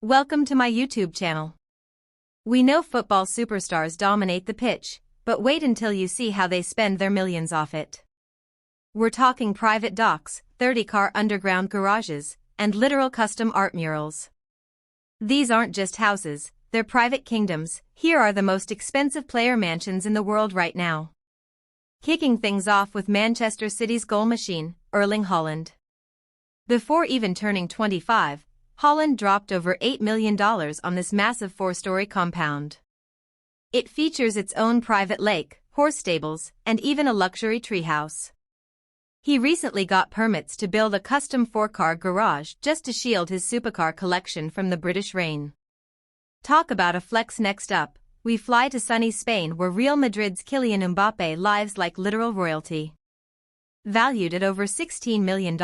Welcome to my YouTube channel. We know football superstars dominate the pitch, but wait until you see how they spend their millions off it. We're talking private docks, 30-car underground garages, and literal custom art murals. These aren't just houses, they're private kingdoms. Here are the most expensive player mansions in the world right now. Kicking things off with Manchester City's goal machine, Erling Haaland. Before even turning 25, Haaland dropped over $8 million on this massive 4-story compound. It features its own private lake, horse stables, and even a luxury treehouse. He recently got permits to build a custom 4-car garage just to shield his supercar collection from the British rain. Talk about a flex. Next up, we fly to sunny Spain, where Real Madrid's Kylian Mbappé lives like literal royalty. Valued at over $16 million,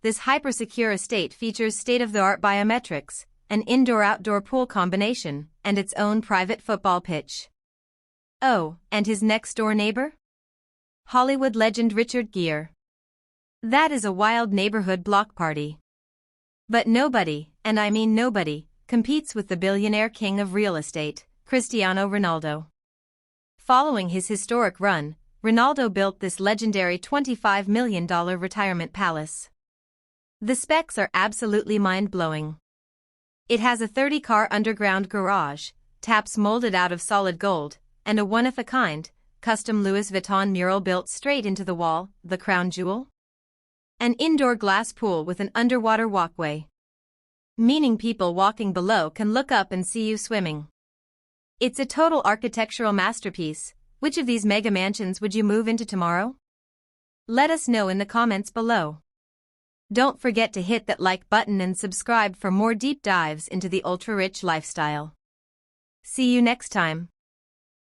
this hyper-secure estate features state-of-the-art biometrics, an indoor-outdoor pool combination, and its own private football pitch. Oh, and his next-door neighbor? Hollywood legend Richard Gere. That is a wild neighborhood block party. But nobody, and I mean nobody, competes with the billionaire king of real estate, Cristiano Ronaldo. Following his historic run, Ronaldo built this legendary $25 million retirement palace. The specs are absolutely mind-blowing. It has a 30-car underground garage, taps molded out of solid gold, and a one-of-a-kind, custom Louis Vuitton mural built straight into the wall, the crown jewel. An indoor glass pool with an underwater walkway, meaning people walking below can look up and see you swimming. It's a total architectural masterpiece. Which of these mega mansions would you move into tomorrow? Let us know in the comments below. Don't forget to hit that like button and subscribe for more deep dives into the ultra-rich lifestyle. See you next time.